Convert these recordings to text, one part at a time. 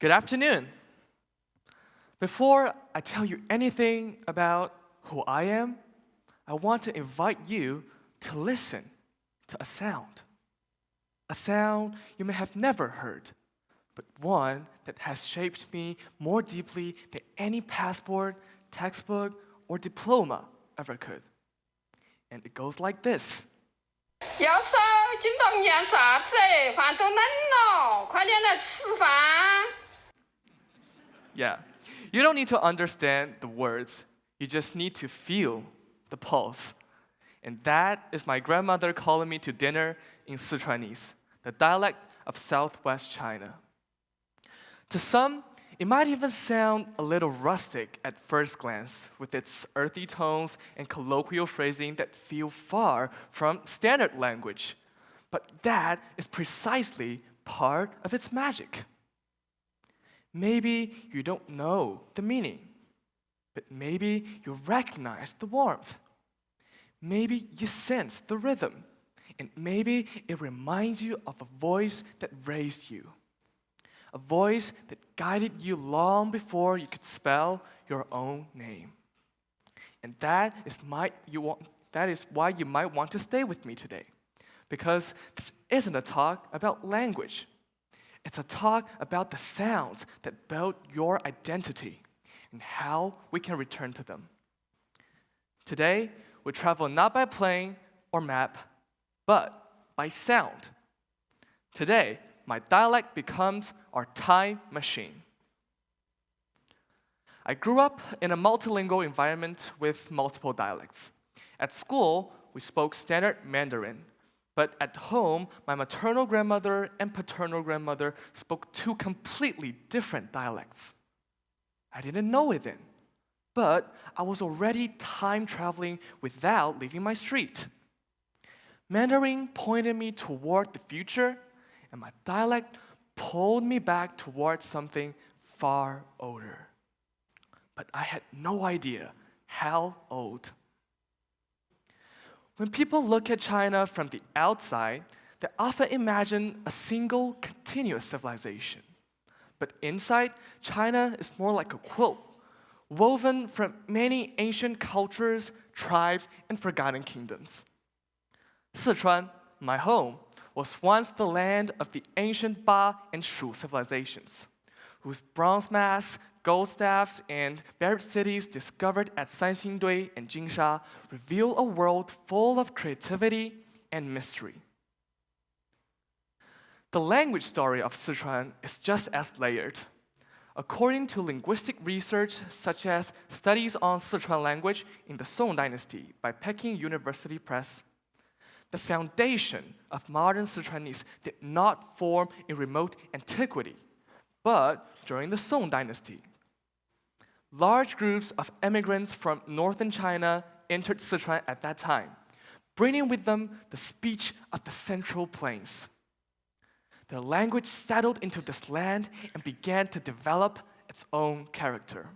Good afternoon. Before I tell you anything about who I am, I want to invite you to listen to a sound. A sound you may have never heard, but one that has shaped me more deeply than any passport, textbook, or diploma ever could. And it goes like this. 要是今朝念啥子？饭都冷了，快点来吃饭。 Yeah, you don't need to understand the words. You just need to feel the pulse. And that is my grandmother calling me to dinner in Sichuanese, the dialect of southwest China. To some, it might even sound a little rustic at first glance, with its earthy tones and colloquial phrasing that feel far from standard language. But that is precisely part of its magic. Maybe you don't know the meaning, but maybe you recognize the warmth. Maybe you sense the rhythm, and maybe it reminds you of a voice that raised you. A voice that guided you long before you could spell your own name. And that is why you might want to stay with me today. Because this isn't a talk about language. It's a talk about the sounds that build your identity and how we can return to them. Today, we travel not by plane or map, but by sound. Today, my dialect becomes our time machine. I grew up in a multilingual environment with multiple dialects. At school, we spoke standard Mandarin, but at home, my maternal grandmother and paternal grandmother spoke two completely different dialects. I didn't know it then, but I was already time traveling without leaving my street. Mandarin pointed me toward the future, and my dialect pulled me back towards something far older. But I had no idea how old. When people look at China from the outside, they often imagine a single continuous civilization. But inside, China is more like a quilt, woven from many ancient cultures, tribes, and forgotten kingdoms. Sichuan, my home, was once the land of the ancient Ba and Shu civilizations, whose bronze masks, gold staffs, and buried cities discovered at Sanxingdui and Jingsha reveal a world full of creativity and mystery. The language story of Sichuan is just as layered. According to linguistic research such as Studies on Sichuan Language in the Song Dynasty by Peking University Press, the foundation of modern Sichuanese did not form in remote antiquity, but during the Song Dynasty. Large groups of immigrants from northern China entered Sichuan at that time, bringing with them the speech of the Central Plains. Their language settled into this land and began to develop its own character.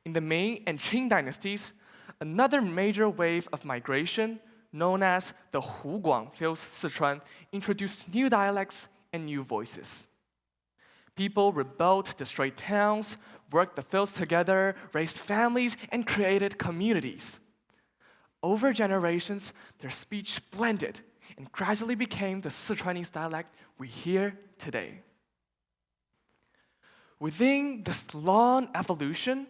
In the Ming and Qing dynasties, another major wave of migration, known as the Huguang fills Sichuan, introduced new dialects and new voices. People rebuilt destroyed towns, worked the fields together, raised families, and created communities. Over generations, their speech blended and gradually became the Sichuanese dialect we hear today. Within this long evolution,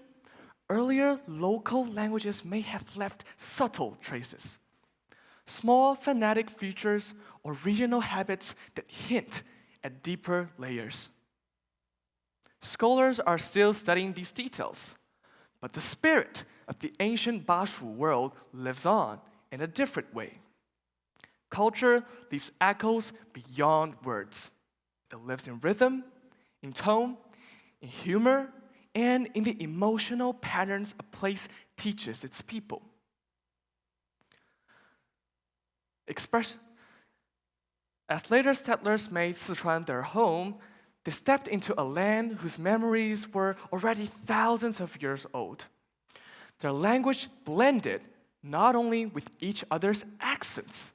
earlier local languages may have left subtle traces, small phonetic features or regional habits that hint at deeper layers. Scholars are still studying these details, but the spirit of the ancient Bashu world lives on in a different way. Culture leaves echoes beyond words. It lives in rhythm, in tone, in humor, and in the emotional patterns a place teaches its people. As later settlers made Sichuan their home, they stepped into a land whose memories were already thousands of years old. Their language blended not only with each other's accents,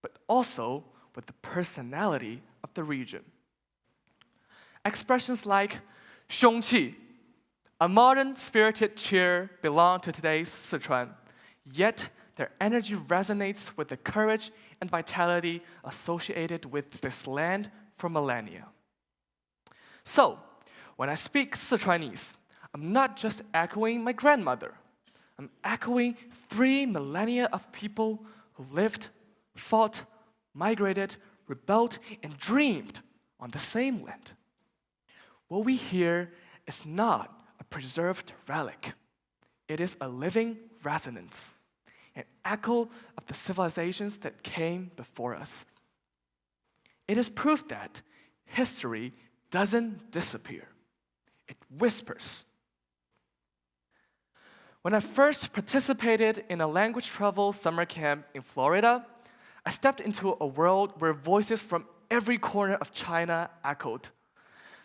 but also with the personality of the region. Expressions like 凶气, a modern spirited cheer, belong to today's Sichuan, yet their energy resonates with the courage and vitality associated with this land for millennia. So, when I speak Sichuanese, I'm not just echoing my grandmother. I'm echoing 3 millennia of people who lived, fought, migrated, rebelled, and dreamed on the same land. What we hear is not a preserved relic. It is a living resonance, an echo of the civilizations that came before us. It is proof that history doesn't disappear. It whispers. When I first participated in a language travel summer camp in Florida, I stepped into a world where voices from every corner of China echoed.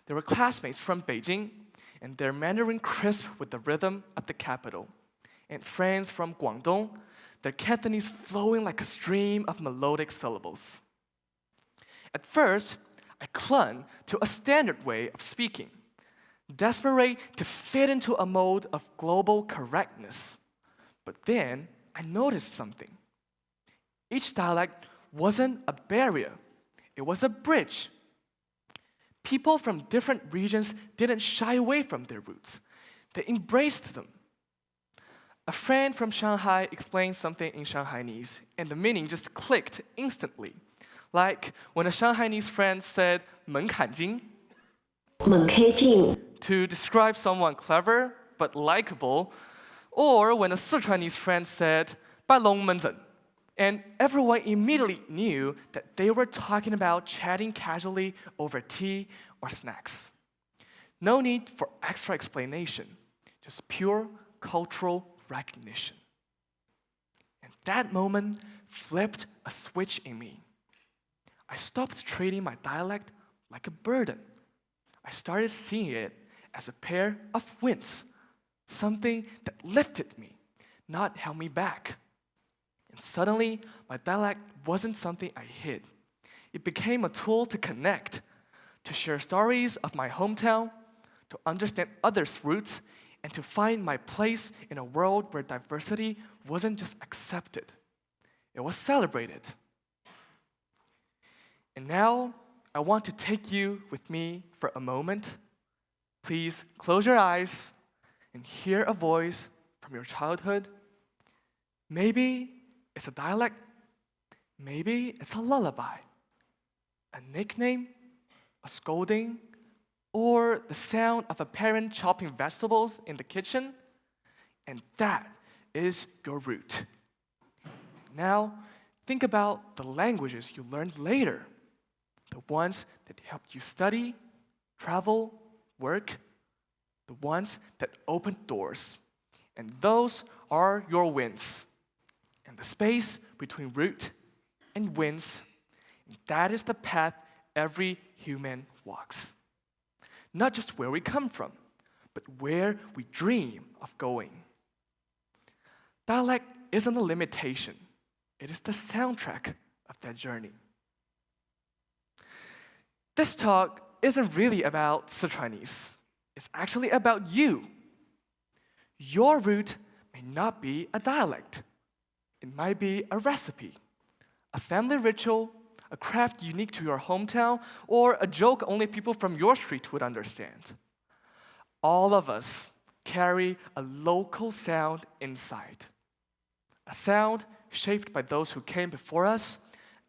There were classmates from Beijing, and their Mandarin crisp with the rhythm of the capital, and friends from Guangdong, their Cantonese flowing like a stream of melodic syllables. At first, I clung to a standard way of speaking, desperate to fit into a mold of global correctness. But then I noticed something. Each dialect wasn't a barrier, it was a bridge. People from different regions didn't shy away from their roots, they embraced them. A friend from Shanghai explained something in Shanghainese, and the meaning just clicked instantly. Like when a Shanghainese friend said 门槛精 门开镜 to describe someone clever but likable, or when a Sichuanese friend said 拜龙门阵, and everyone immediately knew that they were talking about chatting casually over tea or snacks. No need for extra explanation, just pure cultural recognition. And that moment flipped a switch in me. I stopped treating my dialect like a burden. I started seeing it as a pair of wings, something that lifted me, not held me back. And suddenly, my dialect wasn't something I hid. It became a tool to connect, to share stories of my hometown, to understand others' roots, and to find my place in a world where diversity wasn't just accepted, it was celebrated. And now, I want to take you with me for a moment. Please close your eyes and hear a voice from your childhood. Maybe it's a dialect, maybe it's a lullaby, a nickname, a scolding, or the sound of a parent chopping vegetables in the kitchen, and that is your root. Now, think about the languages you learned later, the ones that helped you study, travel, work, the ones that opened doors, and those are your wins. And the space between root and wins, that is the path every human walks. Not just where we come from, but where we dream of going. Dialect isn't a limitation, it is the soundtrack of that journey. This talk isn't really about Sichuanese, it's actually about you. Your root may not be a dialect. It might be a recipe, a family ritual, a craft unique to your hometown, or a joke only people from your street would understand. All of us carry a local sound inside, a sound shaped by those who came before us,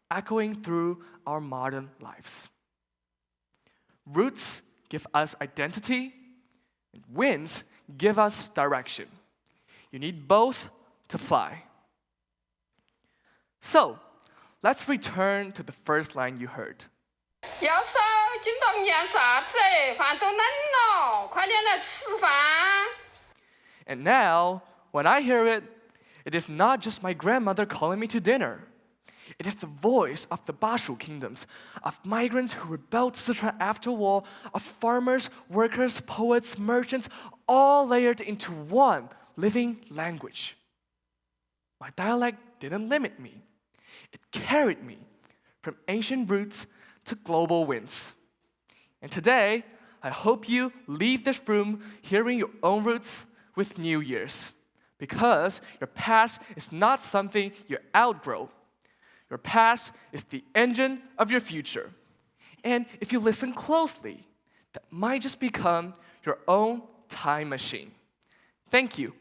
echoing through our modern lives. Roots give us identity, and winds give us direction. You need both to fly. So, let's return to the first line you heard. 要说今冬年啥子？饭都冷了，快点来吃饭。 And now, when I hear it, it is not just my grandmother calling me to dinner. It is the voice of the Bashu kingdoms, of migrants who rebelled Sichuan after war, of farmers, workers, poets, merchants, all layered into one living language. My dialect didn't limit me. It carried me from ancient roots to global winds. And today, I hope you leave this room hearing your own roots with new ears. Because your past is not something you outgrow. Your past is the engine of your future. And if you listen closely, that might just become your own time machine. Thank you.